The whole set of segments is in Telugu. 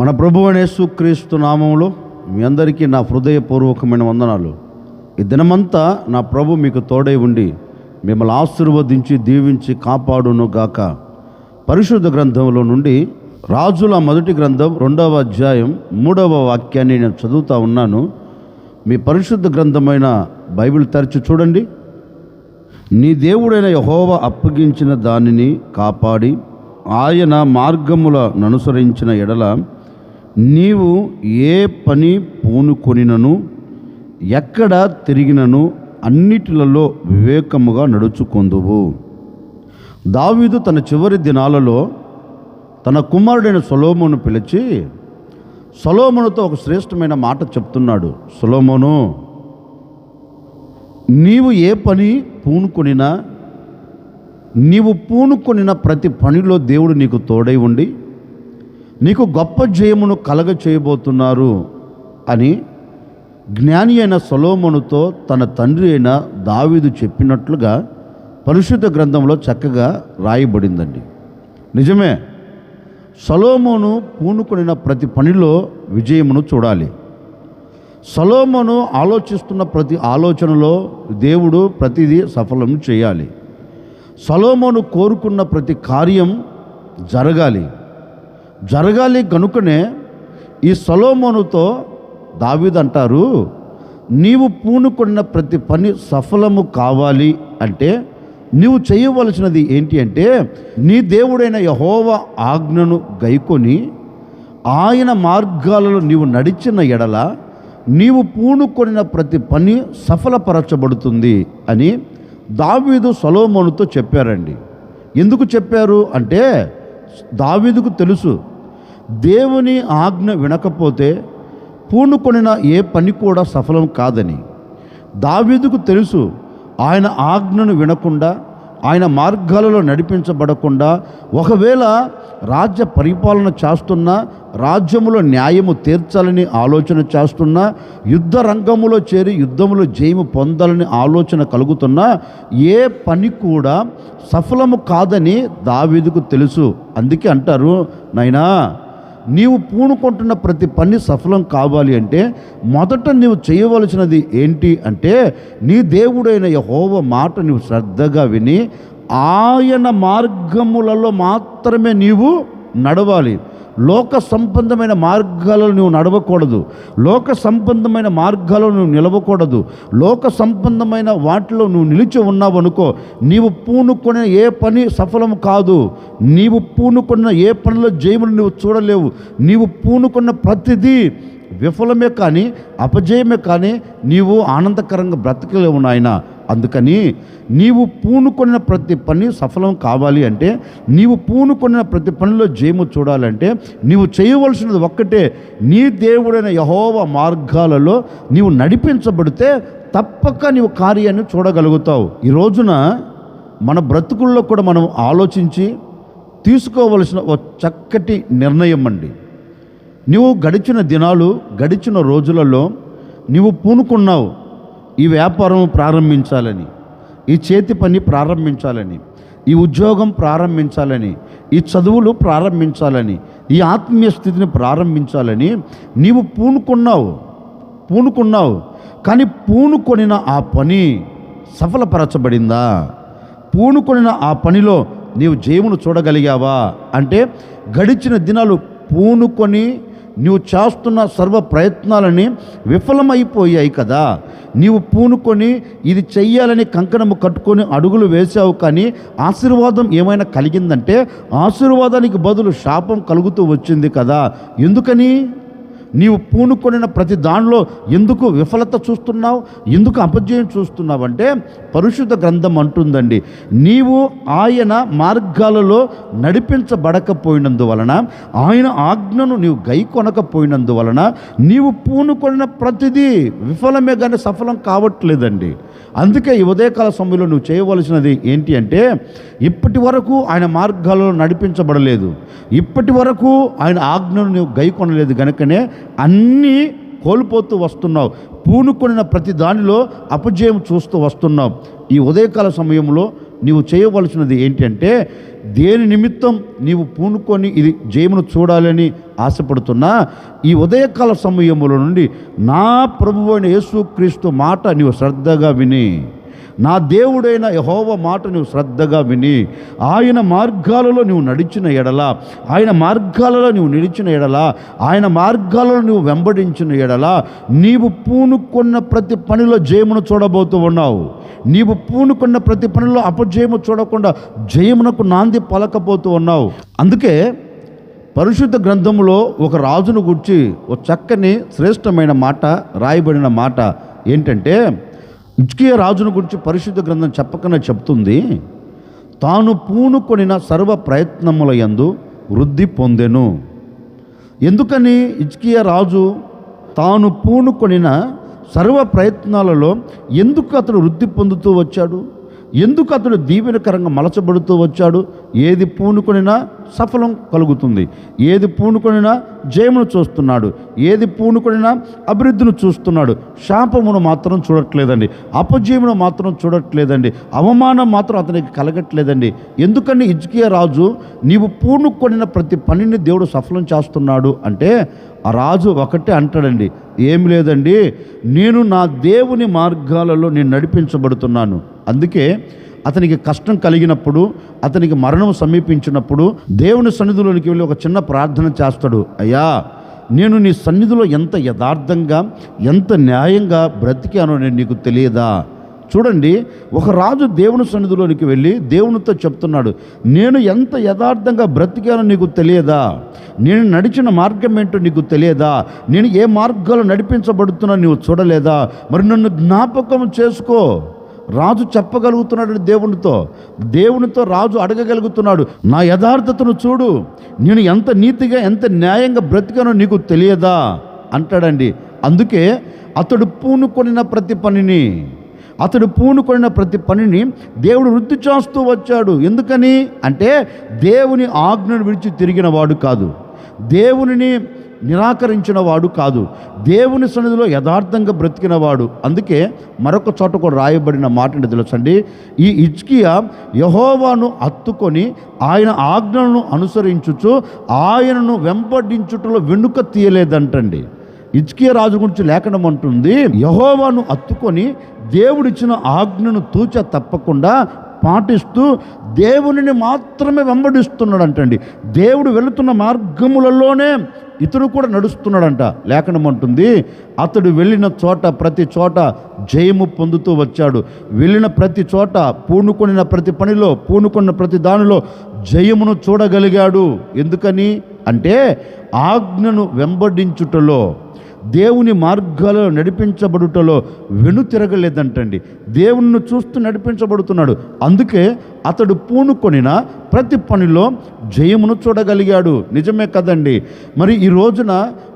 మన ప్రభువు అయిన యేసుక్రీస్తు నామములో మీ అందరికీ నా హృదయపూర్వకమైన వందనాలు. ఈ దినమంతా నా ప్రభు మీకు తోడై ఉండి మిమ్మల్ని ఆశీర్వదించి దీవించి కాపాడును గాక. పరిశుద్ధ గ్రంథంలో నుండి రాజుల మొదటి గ్రంథం 2వ అధ్యాయం 3వ వాక్యాన్ని నేను చదువుతా ఉన్నాను. మీ పరిశుద్ధ గ్రంథమైన బైబిల్ తెరచి చూడండి. నీ దేవుడైన యెహోవా అప్పగించిన దానిని కాపాడి ఆయన మార్గములను అనుసరించిన ఎడల నీవు ఏ పని పూనుకొనినను ఎక్కడ తిరిగినను అన్నిటిలలో వివేకముగా నడుచుకొందువు. దావీదు తన చివరి దినాలలో తన కుమారుడైన సొలొమోను పిలిచి సొలొమోనుతో ఒక శ్రేష్టమైన మాట చెప్తున్నాడు. సొలొమోను, నీవు ఏ పని పూనుకొనినా నీవు పూనుకొనిన ప్రతి పనిలో దేవుడు నీకు తోడై ఉండి నీకు గొప్ప జయమును కలగ చేయబోతున్నారు అని జ్ఞాని అయిన సొలొమోనుతో తన తండ్రి అయిన దావీదు చెప్పినట్లుగా పరిశుద్ధ గ్రంథంలో చక్కగా రాయబడిందండి. నిజమే, సొలొమోను పూనుకొనిన ప్రతి పనిలో విజయమును చూడాలి. సొలొమోను ఆలోచిస్తున్న ప్రతి ఆలోచనలో దేవుడు ప్రతిదీ సఫలం చేయాలి. సొలొమోను కోరుకున్న ప్రతి కార్యం జరగాలి కనుకనే ఈ సొలొమోనుతో దావీదు అంటారు, నీవు పూనుకున్న ప్రతి పని సఫలము కావాలి అంటే నీవు చేయవలసినది ఏంటి అంటే నీ దేవుడైన యెహోవా ఆజ్ఞను గైకొని ఆయన మార్గాలలో నీవు నడిచిన ఎడల నీవు పూనుకొనిన ప్రతి పని సఫలపరచబడుతుంది అని దావీదు సొలొమోనుతో చెప్పారండి. ఎందుకు చెప్పారు అంటే దావీదుకు తెలుసు, దేవుని ఆజ్ఞ వినకపోతే పూనుకొనిన ఏ పని కూడా సఫలం కాదని. దావీదుకు తెలుసు, ఆయన ఆజ్ఞను వినకుండా ఆయన మార్గాలలో నడిపించబడకుండా ఒకవేళ రాజ్య పరిపాలన చేస్తున్నా రాజ్యములో న్యాయము తీర్చాలని ఆలోచన చేస్తున్నా యుద్ధ రంగములో చేరి యుద్ధములో జయము పొందాలని ఆలోచన కలుగుతున్నా ఏ పని కూడా సఫలము కాదని దావీదుకు తెలుసు. అందుకే అంటారు, నాయనా నీవు పూనుకుంటున్న ప్రతి పని సఫలం కావాలి అంటే మొదట నీవు చేయవలసినది ఏంటి అంటే నీ దేవుడైన యెహోవా మాట నీవు శ్రద్ధగా విని ఆయన మార్గములలో మాత్రమే నీవు నడవాలి. లోక సంబంధమైన మార్గాలలో నువ్వు నడవకూడదు. లోక సంబంధమైన మార్గాలలో నువ్వు నిలవకూడదు. లోక సంబంధమైన వాటిలో నువ్వు నిలిచి ఉన్నావు అనుకో, నీవు పూనుకొనే ఏ పని సఫలం కాదు. నీవు పూనుకున్న ఏ పనిలో జయమును నువ్వు చూడలేవు. నీవు పూనుకున్న ప్రతిదీ విఫలమే కానీ అపజయమే కానీ నీవు ఆనందకరంగా బ్రతకలేవు నాయన. అందుకని నీవు పూనుకొన్న ప్రతి పని సఫలం కావాలి అంటే నీవు పూనుకొన్న ప్రతి పనిలో జయము చూడాలంటే నీవు చేయవలసినది ఒక్కటే, నీ దేవుడైన యెహోవా మార్గాలలో నీవు నడిపించబడితే తప్పక నీవు కార్యాన్ని చూడగలుగుతావు. ఈ రోజున మన బ్రతుకుల్లో కూడా మనం ఆలోచించి తీసుకోవలసిన ఒక చక్కటి నిర్ణయం అండి. నువ్వు గడిచిన దినాలు గడిచిన రోజులలో నీవు పూనుకున్నావు, ఈ వ్యాపారం ప్రారంభించాలని, ఈ చేతి పని ప్రారంభించాలని, ఈ ఉద్యోగం ప్రారంభించాలని, ఈ చదువులు ప్రారంభించాలని, ఈ ఆత్మీయ స్థితిని ప్రారంభించాలని నీవు పూనుకున్నావు. కానీ పూనుకొనిన ఆ పని సఫలపరచబడిందా? పూనుకొనిన ఆ పనిలో నీవు జయమును చూడగలిగావా అంటే గడిచిన దినాలు పూనుకొని నీవు చేస్తున్న సర్వ ప్రయత్నాలని విఫలమైపోయాయి కదా. నీవు పూనుకొని ఇది చెయ్యాలని కంకణము కట్టుకొని అడుగులు వేసావు, కానీ ఆశీర్వాదం ఏమైనా కలిగిందంటే ఆశీర్వాదానికి బదులు శాపం కలుగుతూ వచ్చింది కదా. ఎందుకని? నీవు పూనుకొనిన ప్రతి దానిలో ఎందుకు విఫలత చూస్తున్నావు, ఎందుకు అపజయం చూస్తున్నావు అంటే పరిశుద్ధ గ్రంథం అంటుందండి, నీవు ఆయన మార్గాలలో నడిపించబడకపోయినందువలన, ఆయన ఆజ్ఞను నీవు గైకొనకపోయినందువలన నీవు పూనుకొనిన ప్రతిదీ విఫలమే కానీ సఫలం కావట్లేదండి. అందుకే ఈ ఉదయకాల సమయంలో నువ్వు చేయవలసినది ఏంటి అంటే ఇప్పటి వరకు ఆయన మార్గాలలో నడిపించబడలేదు, ఇప్పటి వరకు ఆయన ఆజ్ఞను నువ్వు గైకొనలేదు కనుకనే అన్నీ కోల్పోతూ వస్తున్నావు. పూనుకొనిన ప్రతి దానిలో అపజయం చూస్తూ వస్తున్నావు. ఈ ఉదయకాల సమయంలో నీవు చేయవలసినది ఏంటి అంటే, దేని నిమిత్తం నీవు పూనుకొని ఇది జయమును చూడాలని ఆశపడుతున్నా ఈ ఉదయకాల సమయముల నుండి నా ప్రభువైన యేసుక్రీస్తు మాట నీవు శ్రద్ధగా విని, నా దేవుడైన యెహోవా మాట నువ్వు శ్రద్ధగా విని, ఆయన మార్గాలలో నువ్వు నడిచిన ఎడల, ఆయన మార్గాలలో నువ్వు నిలిచిన ఎడల, ఆయన మార్గాలలో నువ్వు వెంబడించిన ఎడల, నీవు పూనుకున్న ప్రతి పనిలో జయమును చూడబోతూ ఉన్నావు. నీవు పూనుకున్న ప్రతి పనిలో అపజయము చూడకుండా జయమునకు నాంది పలకపోతూ ఉన్నావు. అందుకే పరిశుద్ధ గ్రంథములో ఒక రాజును గూర్చి ఒక చక్కని శ్రేష్టమైన మాట రాయబడిన మాట ఏంటంటే, హిజ్కియా రాజును గురించి పరిశుద్ధ గ్రంథం చెప్పకనే చెప్తుంది, తాను పూనుకొనిన సర్వ ప్రయత్నముల యందు వృద్ధి పొందెను. ఎందుకని హిజ్కియా రాజు తాను పూనుకొనిన సర్వ ప్రయత్నాలలో ఎందుకు అతడు వృద్ధి పొందుతూ వచ్చాడు? ఎందుకు అతడు దీవెనకరంగా మలచబడుతూ వచ్చాడు? ఏది పూనుకొనినా సఫలం కలుగుతుంది, ఏది పూనుకొనినా జయమును చూస్తున్నాడు, ఏది పూనుకొనినా అభివృద్ధిని చూస్తున్నాడు. శాపమును మాత్రం చూడట్లేదండి, అపజయమును మాత్రం చూడట్లేదండి, అవమానం మాత్రం అతనికి కలగట్లేదండి. ఎందుకని హిజ్కియా రాజు నీవు పూనుకొనిన ప్రతి పనిని దేవుడు సఫలం చేస్తున్నాడు అంటే, ఆ రాజు ఒకటే అంటాడండి, ఏమి లేదండి, నేను నా దేవుని మార్గాలలో నేను నడిపించబడుతున్నాను. అందుకే అతనికి కష్టం కలిగినప్పుడు, అతనికి మరణం సమీపించినప్పుడు దేవుని సన్నిధిలోనికి వెళ్ళి ఒక చిన్న ప్రార్థన చేస్తాడు. అయ్యా, నేను నీ సన్నిధిలో ఎంత యథార్థంగా ఎంత న్యాయంగా బ్రతికానో నేను నీకు తెలియదా? చూడండి, ఒక రాజు దేవుని సన్నిధిలోనికి వెళ్ళి దేవునితో చెప్తున్నాడు, నేను ఎంత యథార్థంగా బ్రతికానో నీకు తెలియదా? నేను నడిచిన మార్గం ఏంటో నీకు తెలియదా? నేను ఏ మార్గాలు నడిపించబడుతున్నా నీవు చూడలేదా? మరి నన్ను జ్ఞాపకం చేసుకో. రాజు చెప్పగలుగుతున్నాడు దేవునితో రాజు అడగగలుగుతున్నాడు, నా యథార్థతను చూడు, నేను ఎంత నీతిగా ఎంత న్యాయంగా బ్రతికానో నీకు తెలియదా అంటాడండి. అందుకే అతడు పూనుకొనిన ప్రతి పనిని దేవుడు వృద్ధి చేస్తూ వచ్చాడు. ఎందుకని అంటే, దేవుని ఆజ్ఞను విడిచి తిరిగిన వాడు కాదు, దేవునిని నిరాకరించిన వాడు కాదు, దేవుని సన్నిధిలో యథార్థంగా బ్రతికినవాడు. అందుకే మరొక చోట కూడా రాయబడిన మాట ఏంటో తెలుసండి, ఈ హిజ్కియా యెహోవాను హత్తుకొని ఆయన ఆజ్ఞలను అనుసరించుచు ఆయనను వెంబడించుటలో వెనుక తీయలేదంటండి. హిజ్కియా రాజు గురించి లేఖనం అంటుంది, యెహోవాను హత్తుకొని దేవుడిచ్చిన ఆజ్ఞను తూచ తప్పకుండా పాటిస్తూ దేవునిని మాత్రమే వెంబడిస్తున్నాడంటండి. దేవుడు వెళుతున్న మార్గములలోనే ఇతడు కూడా నడుస్తున్నాడంట. లేఖనం అంటుంది, అతడు వెళ్ళిన చోట ప్రతి చోట జయము పొందుతూ వచ్చాడు. వెళ్ళిన ప్రతి చోట పూనుకొనిన ప్రతి పనిలో, పూనుకొన్న ప్రతి దానిలో జయమును చూడగలిగాడు. ఎందుకని అంటే, ఆజ్ఞను వెంబడించుటలో, దేవుని మార్గాలలో నడిపించబడుటలో వెనుతిరగలేదంటండి. దేవుణ్ణి చూస్తూ నడిపించబడుతున్నాడు. అందుకే అతడు పూనుకొనిన ప్రతి పనిలో జయమును చూడగలిగాడు. నిజమే కదండి. మరి ఈ రోజున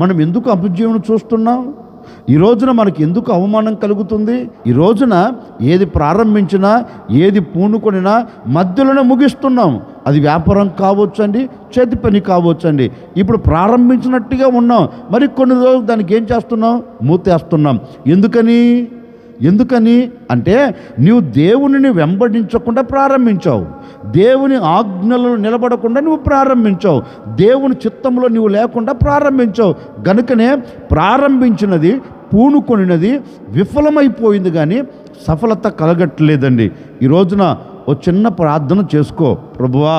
మనం ఎందుకు అపజయమును చూస్తున్నాం? ఈ రోజున మనకి ఎందుకు అవమానం కలుగుతుంది? ఈ రోజున ఏది ప్రారంభించినా, ఏది పూనుకొనినా మధ్యలోనే ముగిస్తున్నాం. అది వ్యాపారం కావచ్చండి, చేతి పని కావచ్చండి. ఇప్పుడు ప్రారంభించినట్టుగా ఉన్నాం, మరి కొన్ని రోజులు దానికి ఏం చేస్తున్నాం? మూతేస్తున్నాం. ఎందుకని అంటే, నీవు దేవునిని వెంబడించకుండా ప్రారంభించావు, దేవుని ఆజ్ఞలలో నిలబడకుండా నువ్వు ప్రారంభించావు, దేవుని చిత్తంలో నువ్వు లేకుండా ప్రారంభించావు. గనుకనే ప్రారంభించినది, పూనుకొనినది విఫలమైపోయింది, కానీ సఫలత కలగట్లేదండి. ఈ రోజున ఓ చిన్న ప్రార్థన చేసుకో, ప్రభువా,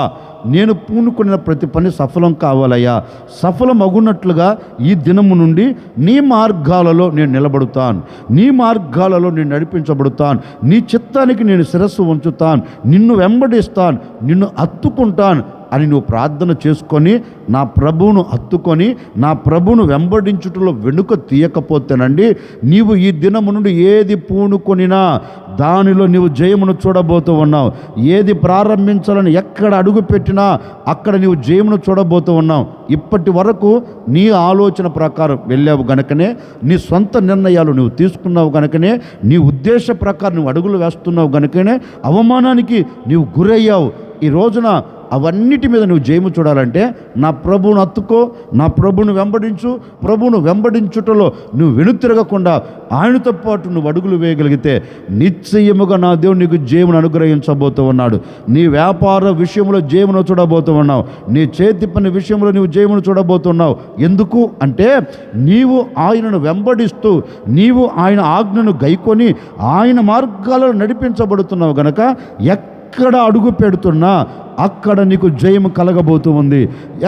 నేను పూనుకొనిన ప్రతి పని సఫలం కావాలయ్యా, సఫలమగునట్లుగా ఈ దినము నుండి నీ మార్గాలలో నేను నిలబడుతాను, నీ మార్గాలలో నేను నడిపించబడుతాను, నీ చిత్తానికి నేను శిరస్సు ఉంచుతాను, నిన్ను వెంబడిస్తాను, నిన్ను హత్తుకుంటాను అని నువ్వు ప్రార్థన చేసుకొని నా ప్రభువును హత్తుకొని నా ప్రభువును వెంబడించుటలో వెనుక తీయకపోతేనండి, నీవు ఈ దినము నుండి ఏది పూనుకొనినా దానిలో నీవు జయమును చూడబోతూ ఉన్నావు. ఏది ప్రారంభించాలని ఎక్కడ అడుగు పెట్టినా అక్కడ నీవు జయమును చూడబోతూ ఉన్నావు. ఇప్పటి వరకు నీ ఆలోచన ప్రకారం వెళ్ళావు గనుకనే, నీ సొంత నిర్ణయాలు నువ్వు తీసుకున్నావు గనుకనే, నీ ఉద్దేశ ప్రకారం నువ్వు అడుగులు వేస్తున్నావు గనుకనే అవమానానికి నీవు గురయ్యావు. ఈ రోజున అవన్నిటి మీద నువ్వు జయము చూడాలంటే నా ప్రభువును హత్తుకో, నా ప్రభువును వెంబడించు. ప్రభువును వెంబడించుటలో నువ్వు వెనుతిరగకుండా ఆయనతో పాటు నువ్వు అడుగులు వేయగలిగితే నిశ్చయముగా నా దేవుడు నీకు జయమును అనుగ్రహించబోతూ ఉన్నాడు. నీ వ్యాపార విషయంలో జయమును చూడబోతూ ఉన్నావు. నీ చేతి పని విషయంలో నీవు జయమును చూడబోతున్నావు. ఎందుకు అంటే నీవు ఆయనను వెంబడిస్తూ నీవు ఆయన ఆజ్ఞను గైకొని ఆయన మార్గాలను నడిపించబడుతున్నావు గనక ఎక్కడ అడుగు పెడుతున్నా అక్కడ నీకు జయము కలగబోతూ ఉంది.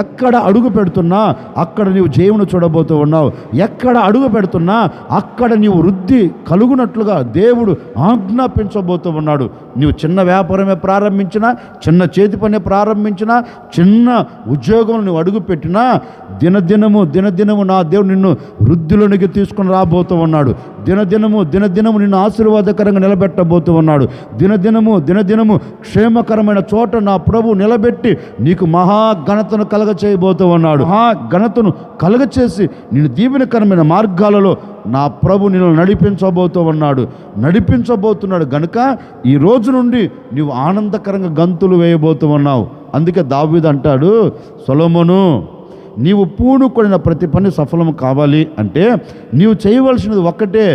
ఎక్కడ అడుగు పెడుతున్నా అక్కడ నీవు జయమును చూడబోతూ ఉన్నావు. ఎక్కడ అడుగు పెడుతున్నా అక్కడ నీవు వృద్ధి కలుగునట్లుగా దేవుడు ఆజ్ఞాపించబోతూ ఉన్నాడు. నీవు చిన్న వ్యాపారమే ప్రారంభించినా, చిన్న చేతి పనే ప్రారంభించినా, చిన్న ఉద్యోగం నువ్వు అడుగు పెట్టినా దినదినము నా దేవుడు నిన్ను వృద్ధిలోనికి తీసుకుని రాబోతూ ఉన్నాడు. దినదినము నిన్ను ఆశీర్వాదకరంగా నిలబెట్టబోతూ ఉన్నాడు. దినదినము క్షేమకరమైన చోట నా ప్రభు నిలబెట్టి నీకు మహాఘనతను కలగచేయబోతూ ఉన్నాడు. మహాఘనతను కలగచేసి నిన్ను దీవెనకరమైన మార్గాలలో నా ప్రభు నిన్ను నడిపించబోతున్నాడు గనుక ఈ రోజు నుండి నీవు ఆనందకరంగా గంతులు వేయబోతూ ఉన్నావు. అందుకే దావీదు అంటాడు, సొలొమోను నీవు పూనుకొనిన ప్రతి పని సఫలము కావాలి అంటే నీవు చేయవలసినది ఒక్కటే,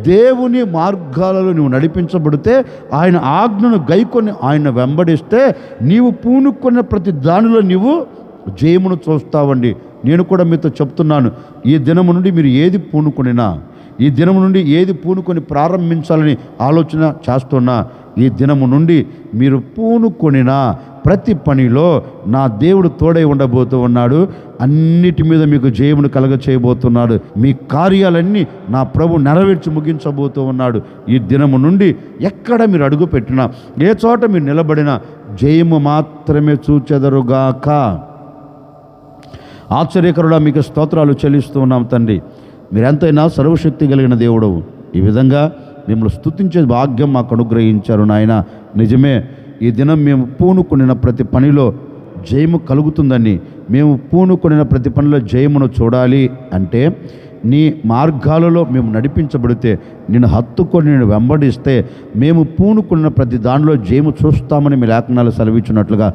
దేవుని మార్గాలలో నువ్వు నడిపించబడితే, ఆయన ఆజ్ఞను గైకొని ఆయన వెంబడిస్తే నీవు పూనుకొన్న ప్రతి దానిలో నీవు జయమును చూస్తావండి. నేను కూడా మీతో చెప్తున్నాను, ఈ దినము నుండి మీరు ఏది పూనుకొనినా, ఈ దినము నుండి ఏది పూనుకొని ప్రారంభించాలని ఆలోచన చేస్తున్నా, ఈ దినము నుండి మీరు పూనుకొనిన ప్రతి పనిలో నా దేవుడు తోడై ఉండబోతూ ఉన్నాడు. అన్నిటి మీద మీకు జయమును కలగ చేయబోతున్నాడు. మీ కార్యాలన్నీ నా ప్రభు నెరవేర్చి ముగించబోతూ ఉన్నాడు. ఈ దినము నుండి ఎక్కడ మీరు అడుగు పెట్టినా, ఏ చోట మీరు నిలబడినా జయము మాత్రమే చూచెదరుగాక. ఆశ్చర్యకరుడా మీకు స్తోత్రాలు చెల్లిస్తూ ఉన్నాం తండ్రి. మీరెంతైనా సర్వశక్తి కలిగిన దేవుడవు. ఈ విధంగా మిమ్మల్ని స్తుతించే భాగ్యం మాకు అనుగ్రహించారు నాయన. నిజమే, ఈ దినం మేము పూనుకొనిన ప్రతి పనిలో జయము కలుగుతుందని, మేము పూనుకొనిన ప్రతి పనిలో జయమును చూడాలి అంటే నీ మార్గాలలో మేము నడిపించబడితే, నేను హత్తుకొని నేను వెంబడిస్తే మేము పూనుకున్న ప్రతి దానిలో జయము చూస్తామని మీ లేఖనాలు సెలవిచ్చినట్లుగా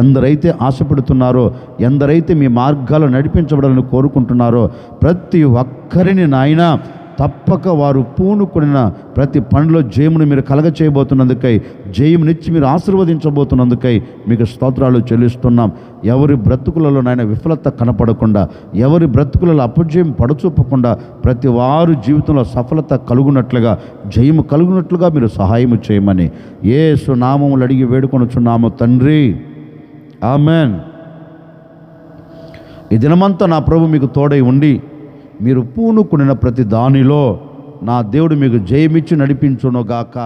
ఎందరైతే ఆశపడుతున్నారో, ఎందరైతే మీ మార్గాలు నడిపించబడాలని కోరుకుంటున్నారో ప్రతి ఒక్కరిని నాయన తప్పక వారు పూనుకొనిన ప్రతి పనిలో జయమును మీరు కలగ చేయబోతున్నందుకై, జయమునిచ్చి మీరు ఆశీర్వదించబోతున్నందుకై మీకు స్తోత్రాలు చెల్లిస్తున్నాం. ఎవరి బ్రతుకులలో నాయన విఫలత కనపడకుండా, ఎవరి బ్రతుకులలో అపజయం పడచూపకుండా ప్రతి వారు జీవితంలో సఫలత కలుగునట్లుగా, జయము కలుగునట్లుగా మీరు సహాయము చేయమని యేసు నామములు అడిగి వేడుకొనుచున్నాము తండ్రి, ఆమెన్. ఈ దినమంతా నా ప్రభు మీకు తోడై ఉండి మీరు పూనుకొనిన ప్రతి దానిలో నా దేవుడు మీకు జయమిచ్చి నడిపించునుగాక.